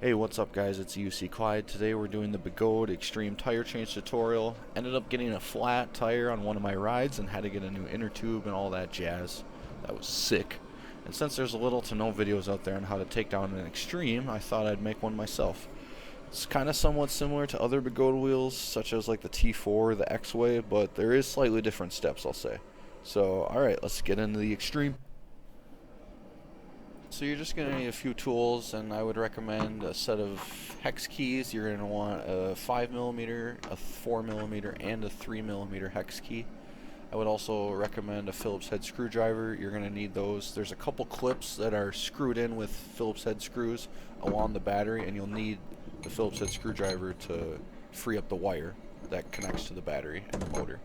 Hey, what's up guys, it's UC Clyde. Today we're doing the BEGODE Extreme Tire Change tutorial. Ended up getting a flat tire on one of my rides and had to get a new inner tube and all that jazz. That was sick. And since there's little to no videos out there on how to take down an Extreme, I thought I'd make one myself. It's kind of somewhat similar to other BEGODE wheels, such as like the T4, the X-Way, but there is slightly different steps, I'll say. So, alright, let's get into the Extreme. So you're just going to need a few tools, and I would recommend a set of hex keys. You're going to want a 5mm, a 4mm, and a 3mm hex key. I would also recommend a Phillips head screwdriver. You're going to need those. There's a couple clips that are screwed in with Phillips head screws along the battery, and you'll need the Phillips head screwdriver to free up the wire that connects to the battery and the motor.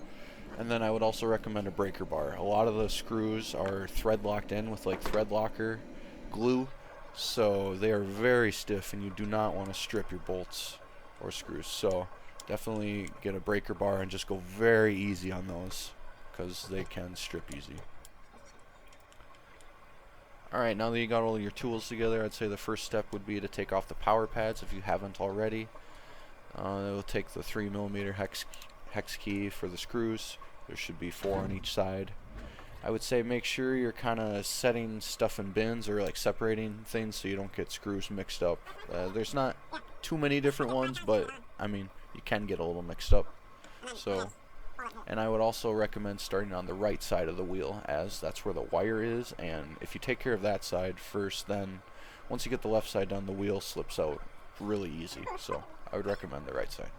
And then I would also recommend a breaker bar. A lot of the screws are thread locked in with like thread locker glue, so they are very stiff and you do not want to strip your bolts or screws. So definitely get a breaker bar and just go very easy on those because they can strip easy. Alright, now that you got all your tools together, I'd say the first step would be to take off the power pads if you haven't already. It will take the 3mm hex key for the screws. There should be 4 on each side. I would say make sure you're kind of setting stuff in bins or like separating things so you don't get screws mixed up. There's not too many different ones, but I mean you can get a little mixed up. So, and I would also recommend starting on the right side of the wheel, as that's where the wire is, and if you take care of that side first, then once you get the left side done, the wheel slips out really easy. So I would recommend the right side.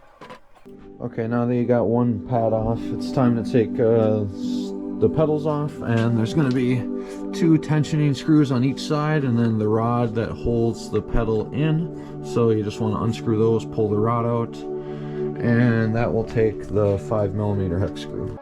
Okay, now that you got one pad off, it's time to take the pedals off, and there's going to be 2 tensioning screws on each side and then the rod that holds the pedal in. So you just want to unscrew those, pull the rod out, and that will take the 5mm hex screw.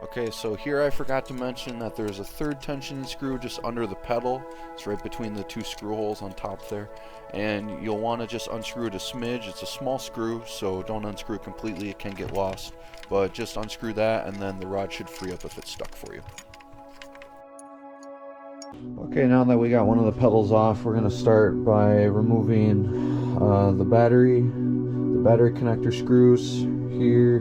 Okay, so here I forgot to mention that there's a 3rd tension screw just under the pedal. It's right between the 2 screw holes on top there. And you'll want to just unscrew it a smidge. It's a small screw, so don't unscrew it completely, it can get lost. But just unscrew that, and then the rod should free up if it's stuck for you. Okay, now that we got one of the pedals off, we're going to start by removing the battery connector screws here.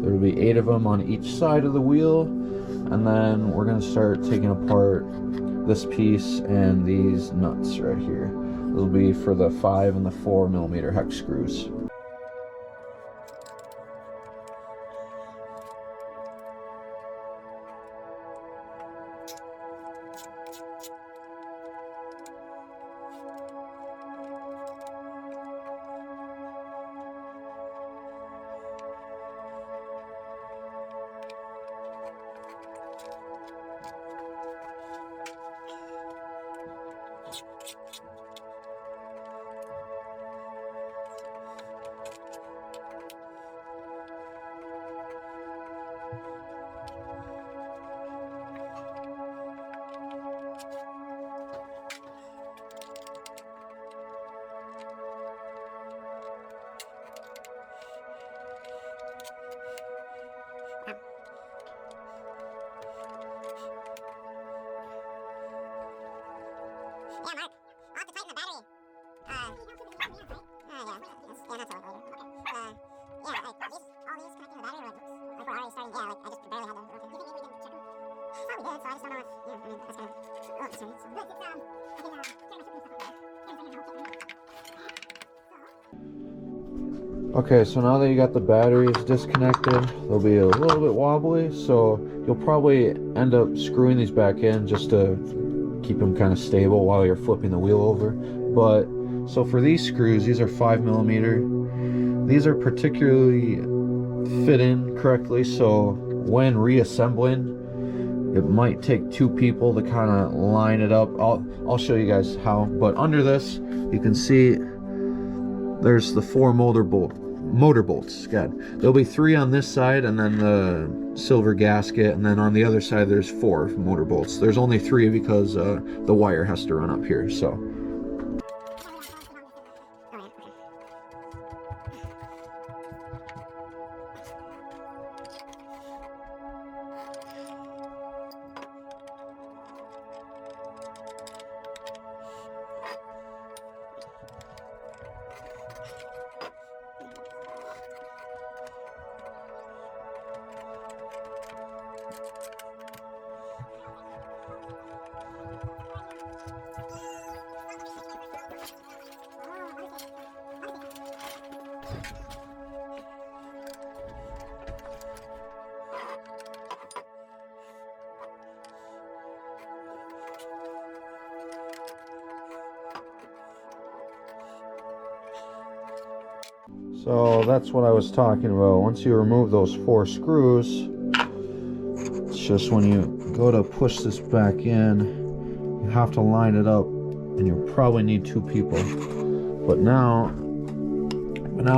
There will be 8 of them on each side of the wheel, and then we're going to start taking apart this piece and these nuts right here. It'll be for the 5 and the 4mm hex screws. Yeah, Mark. I'll have to tighten the battery. Yeah, that's all later. Okay. Yeah, like these, all these connecting to the battery, like we're already starting. Yeah, like I just barely had them. Okay. Do you think maybe we can check them? Probably did. So I just don't know if. Yeah, I mean that's kind of. Oh, this one. So good. It's I can turn my cooking stuff on. Okay, so now that you got the batteries disconnected, they'll be a little bit wobbly, so you'll probably end up screwing these back in just to keep them kind of stable while you're flipping the wheel over. But so for these screws, these are 5mm. These are particularly fit in correctly, so when reassembling, it might take 2 people to kind of line it up. I'll show you guys how. But under this, you can see there's the 4 motor bolts. God, there'll be 3 on this side, and then the silver gasket, and then on the other side there's 4 motor bolts. There's only 3 because the wire has to run up here. So that's what I was talking about. Once you remove those 4 screws, it's just when you go to push this back in, you have to line it up, and you'll probably need 2 people. But now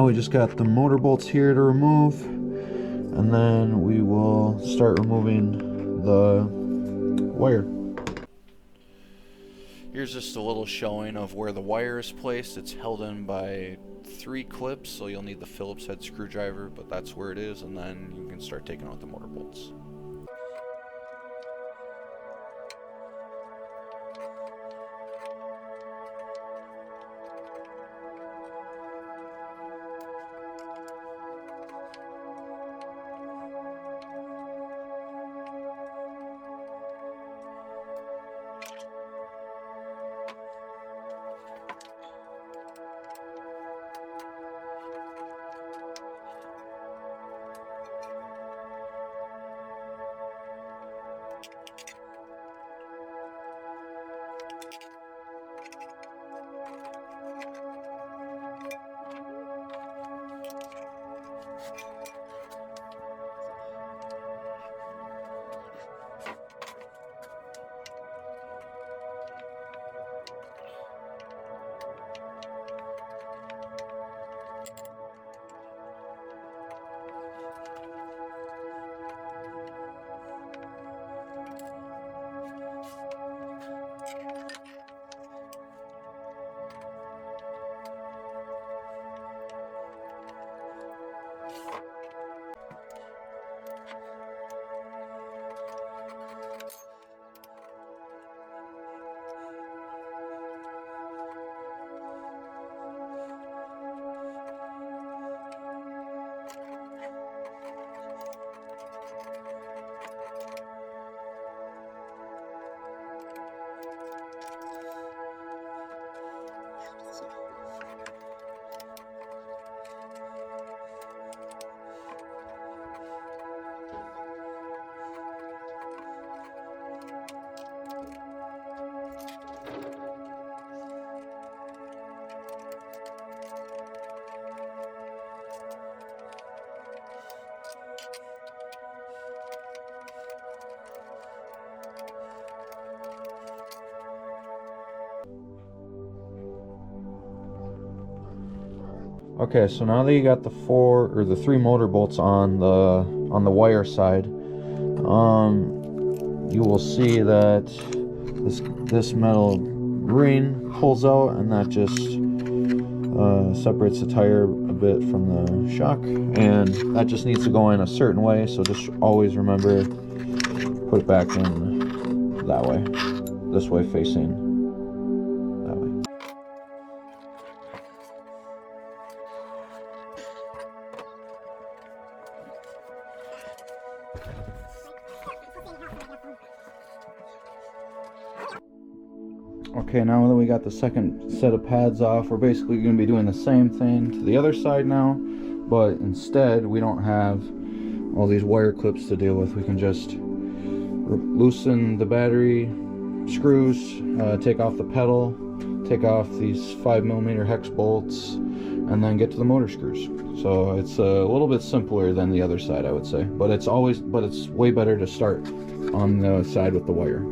we just got the motor bolts here to remove, and then we will start removing the wire. Here's just a little showing of where the wire is placed. It's held in by 3 clips, so you'll need the Phillips head screwdriver, but that's where it is, and then you can start taking out the motor bolts. Okay, so now that you got the 3 motor bolts on the wire side, you will see that this metal ring pulls out, and that just separates the tire a bit from the shock, and that just needs to go in a certain way. So just always remember, put it back in that way, this way facing that way. Okay, now that we got the second set of pads off, we're basically going to be doing the same thing to the other side now, but instead we don't have all these wire clips to deal with. We can just loosen the battery screws, take off the pedal, take off these 5mm hex bolts, and then get to the motor screws. So it's a little bit simpler than the other side, I would say, but it's way better to start on the side with the wire.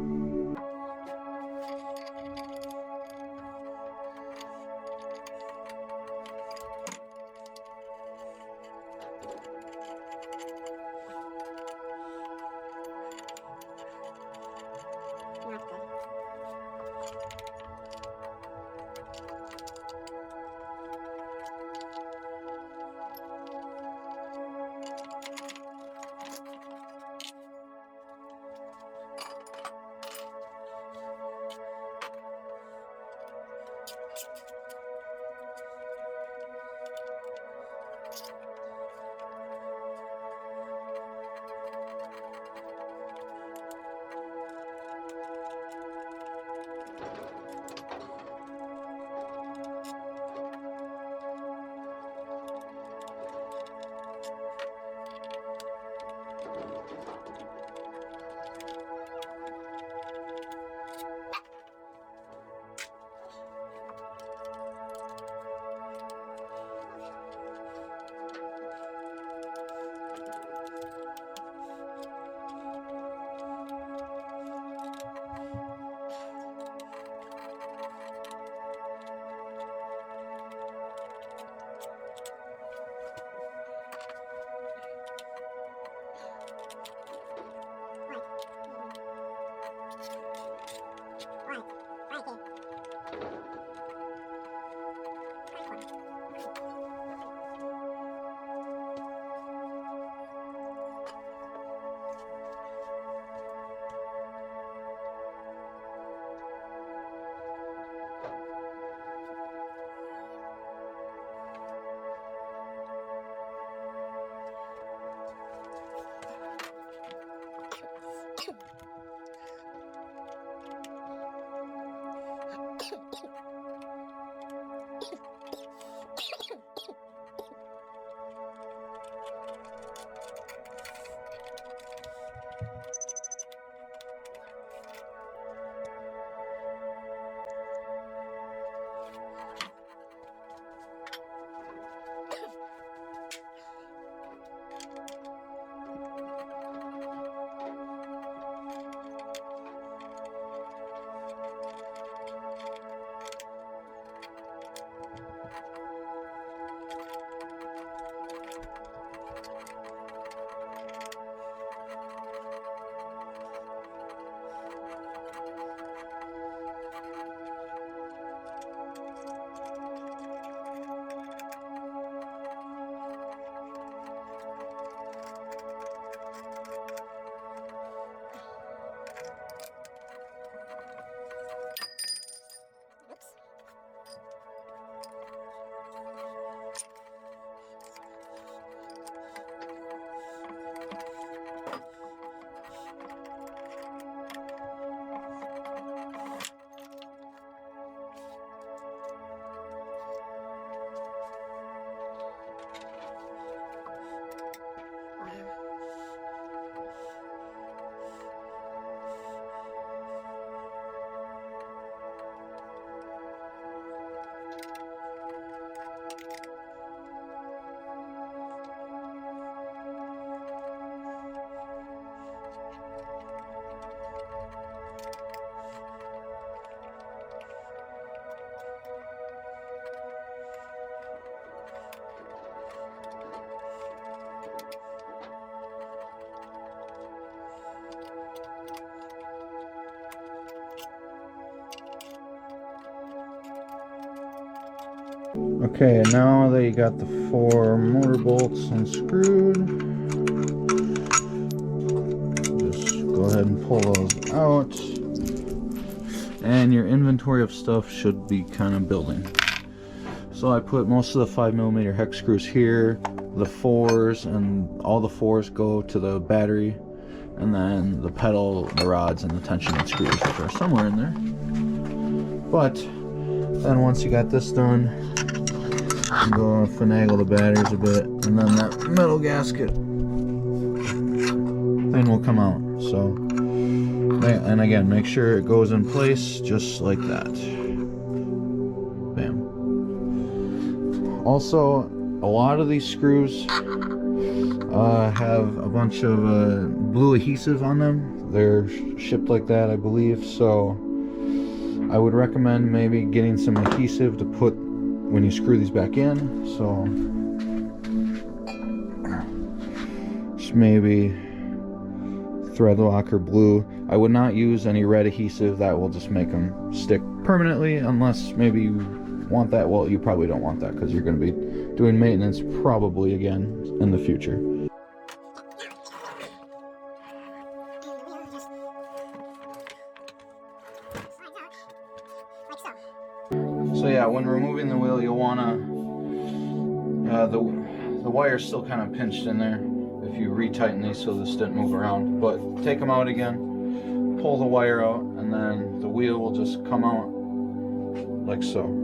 Okay, now that you got the 4 motor bolts unscrewed, just go ahead and pull those out. And your inventory of stuff should be kind of building. So I put most of the 5mm hex screws here, the 4s, and all the 4s go to the battery, and then the pedal, the rods, and the tensioning screws, which are somewhere in there. But then once you got this done, you go and finagle the batteries a bit, and then that metal gasket thing will come out. So, and again, make sure it goes in place just like that. Bam. Also, a lot of these screws have a bunch of blue adhesive on them. They're shipped like that, I believe. So I would recommend maybe getting some adhesive to put when you screw these back in. So just maybe thread lock or blue. I would not use any red adhesive. That will just make them stick permanently, unless maybe you want that. Well, you probably don't want that because you're going to be doing maintenance probably again in the future. So yeah, when removing the wheel, you'll want to, the wire's still kind of pinched in there if you retighten these so this didn't move around. But take them out again, pull the wire out, and then the wheel will just come out like so.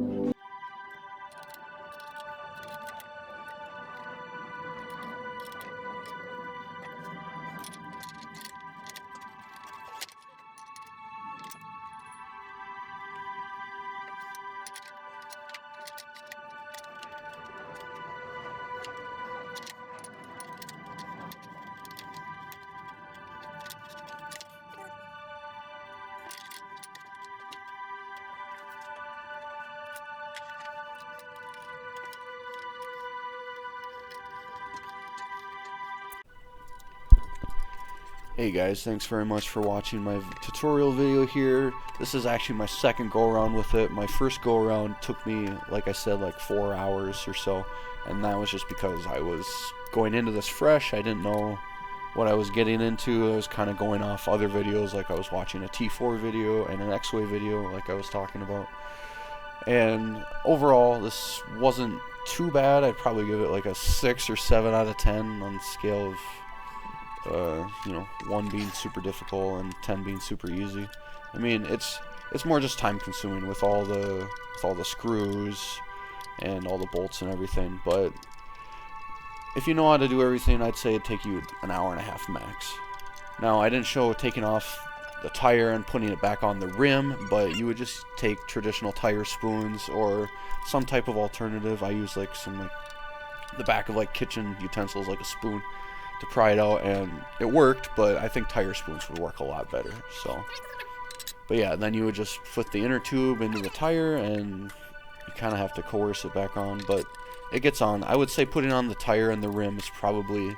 Hey guys, thanks very much for watching my tutorial video here. This is actually my second go around with it. My first go around took me, like I said, like 4 hours or so, and that was just because I was going into this fresh. I didn't know what I was getting into. I was kind of going off other videos, like I was watching a T4 video and an X-Way video like I was talking about. And overall, this wasn't too bad. I'd probably give it like a 6 or 7 out of 10 on the scale of 1 being super difficult and 10 being super easy. I mean, it's more just time consuming with all the screws and all the bolts and everything, but if you know how to do everything, I'd say it'd take you an hour and a half max. Now, I didn't show taking off the tire and putting it back on the rim, but you would just take traditional tire spoons or some type of alternative. I use like the back of like kitchen utensils, like a spoon, to pry it out, and it worked, but I think tire spoons would work a lot better. So, but yeah, then you would just put the inner tube into the tire, and you kind of have to coerce it back on, but it gets on. I would say putting on the tire and the rim is probably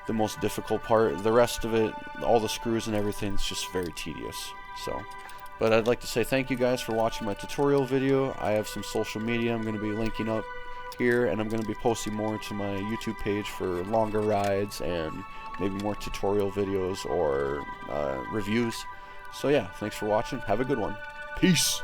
the most difficult part. The rest of it, all the screws and everything, is just very tedious. So, but I'd like to say thank you guys for watching my tutorial video. I have some social media I'm going to be linking up here, and I'm going to be posting more to my YouTube page for longer rides and maybe more tutorial videos or reviews. So yeah, thanks for watching. Have a good one. Peace.